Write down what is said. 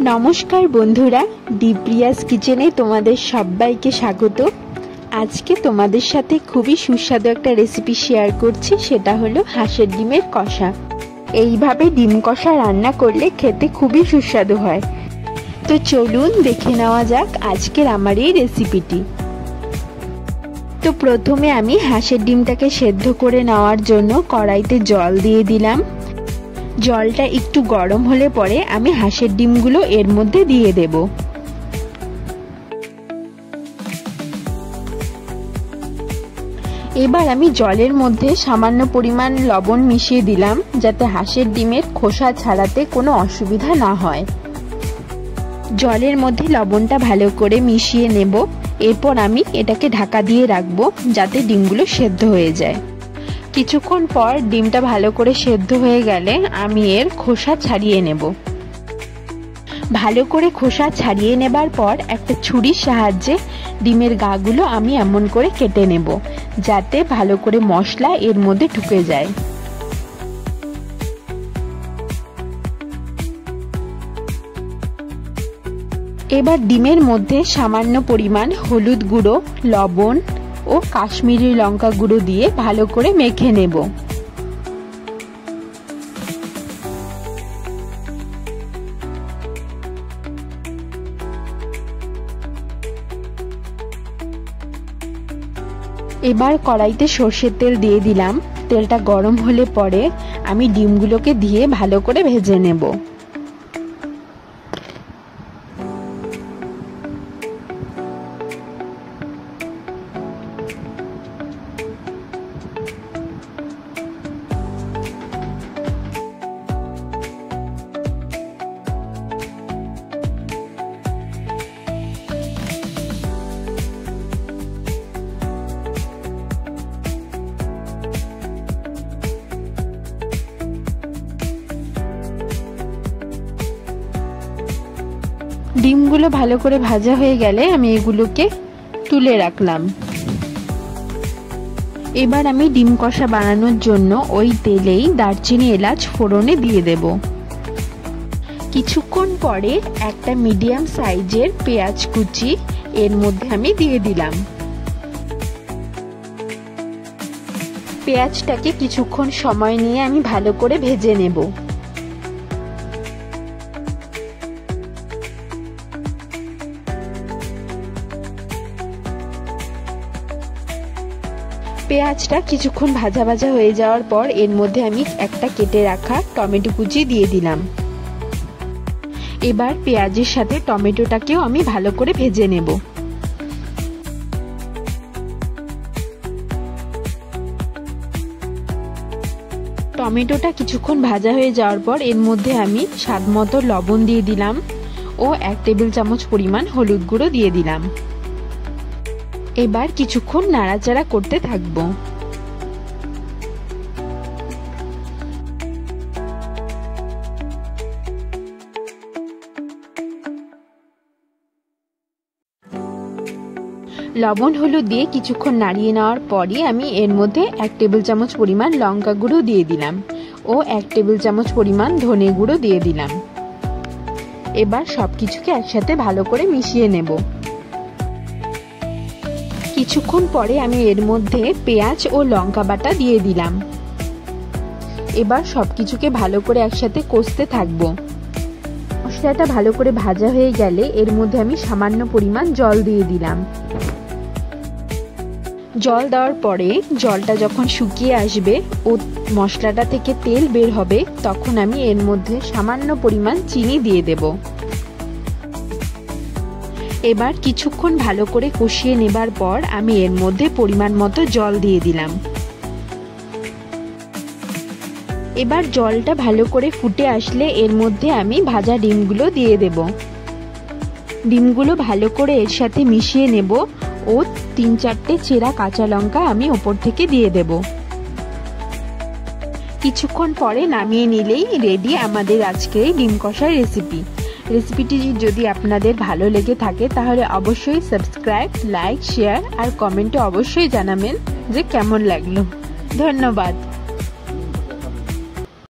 নমস্কার বন্ধুরা, ডিপ্রিয়াস কিচেনে তোমাদের সবাইকে স্বাগত। আজকে তোমাদের সাথে খুবই সুস্বাদু একটা রেসিপি শেয়ার করছি, সেটা হলো হাঁসের ডিমের কষা। এইভাবে ডিম কষা রান্না করলে খেতে খুবই সুস্বাদু হয়। তো চলুন দেখে নেওয়া যাক আজকের আমার এই রেসিপিটি। তো প্রথমে আমি হাঁসের ডিমটাকে সেদ্ধ করে নেওয়ার জন্য কড়াইতে জল দিয়ে দিলাম। জলটা একটু গরম হলে পরে আমি হাঁসের ডিমগুলো এর মধ্যে দিয়ে দেব। এবার আমি জলের মধ্যে সামান্য পরিমাণ লবণ মিশিয়ে দিলাম, যাতে হাঁসের ডিমের খোসা ছাড়াতে কোনো অসুবিধা না হয়। জলের মধ্যে লবণটা ভালো করে মিশিয়ে নেব। এরপর আমি এটাকে ঢাকা দিয়ে রাখবো, যাতে ডিমগুলো সেদ্ধ হয়ে যায়। কিছুক্ষণ পর ডিমটা ভালো করে সেদ্ধ হয়ে গেলে আমি এর খোসা ছাড়িয়ে নেব। ভালো করে খোসা ছাড়িয়ে নেবার পর একটা ছুরির সাহায্যে ডিমের গাগুলো আমি এমন করে কেটে নেব, যাতে ভালো করে মশলা এর মধ্যে ঢুকে যায়। এবার ডিমের মধ্যে সামান্য পরিমাণ হলুদ গুঁড়ো, লবণ ও কাশ্মীরি লঙ্কা গুঁড়ো দিয়ে ভালো করে মেখে নেব। এবার কড়াইতে সর্ষের তেল দিয়ে দিলাম। তেলটা গরম হলে পরে আমি ডিমগুলোকে দিয়ে ভালো করে ভেজে নেব। ডিমগুলো ভালো করে ভাজা হয়ে গেলে আমি এগুলোকে তুলে রাখলাম। এবার আমি ডিম কষা বানানোর জন্য ওই তেলেই দারচিনি, এলাচ ফোড়নে দিয়ে দেব। কিছুক্ষণ পরে একটা মিডিয়াম সাইজের পেঁয়াজ কুচি এর মধ্যে আমি দিয়ে দিলাম। পেঁয়াজটাকে কিছুক্ষণ সময় নিয়ে আমি ভালো করে ভেজে নেব। পেঁয়াজটা কিছুক্ষণ ভাজা ভাজা হয়ে যাওয়ার পর এর মধ্যে আমি একটা কেটে রাখা টমেটো কুচি দিয়ে দিলাম। এবার পেঁয়াজের সাথে টমেটোটাকেও আমি ভালো করে ভেজে নেব। টমেটোটা কিছুক্ষণ ভাজা হয়ে যাওয়ার পর এর মধ্যে আমি স্বাদমতো লবণ দিয়ে দিলাম ও 1 টেবিল চামচ পরিমাণ হলুদ গুঁড়ো দিয়ে দিলাম। এবার কিছুক্ষণ নাড়াচাড়া করতে থাকব। লবণ হলুদ দিয়ে কিছুক্ষণ নাড়িয়ে নেওয়ার পরই আমি এর মধ্যে 1 টেবিল চামচ পরিমাণ লঙ্কা গুঁড়ো দিয়ে দিলাম ও 1 টেবিল চামচ পরিমাণ ধনে গুঁড়ো দিয়ে দিলাম। এবার সবকিছুকে একসাথে ভালো করে মিশিয়ে নেব। কিছুক্ষণ পরে আমি এর মধ্যে পেঁয়াজ ও লঙ্কা বাটা দিয়ে দিলাম। এবার সবকিছুকে ভালো করে একসাথে কষতে থাকবো। মশলাটা ভালো করে ভাজা হয়ে গেলে এর মধ্যে আমি সামান্য পরিমাণ জল দিয়ে দিলাম। জল দেওয়ার পরে জলটা যখন শুকিয়ে আসবে ও মশলাটা থেকে তেল বের হবে, তখন আমি এর মধ্যে সামান্য পরিমাণ চিনি দিয়ে দেব। এবার কিছুক্ষণ ভালো করে কষিয়ে নেবার পর আমি এর মধ্যে পরিমাণ মতো জল দিয়ে দিলাম। এবার জলটা ভালো করে ফুটে আসলে এর মধ্যে আমি ভাজা ডিমগুলো দিয়ে দেব। ডিমগুলো ভালো করে এর সাথে মিশিয়ে নেব ও 3-4টে চেরা কাঁচা লঙ্কা আমি ওপর থেকে দিয়ে দেব। কিছুক্ষণ পরে নামিয়ে নিলেই রেডি আমাদের আজকের ডিম কষার রেসিপি। রেসিপিটি যদি আপনাদের ভালো লেগে থাকে তাহলে অবশ্যই সাবস্ক্রাইব, লাইক, শেয়ার আর কমেন্টে অবশ্যই জানাবেন যে কেমন লাগলো। ধন্যবাদ।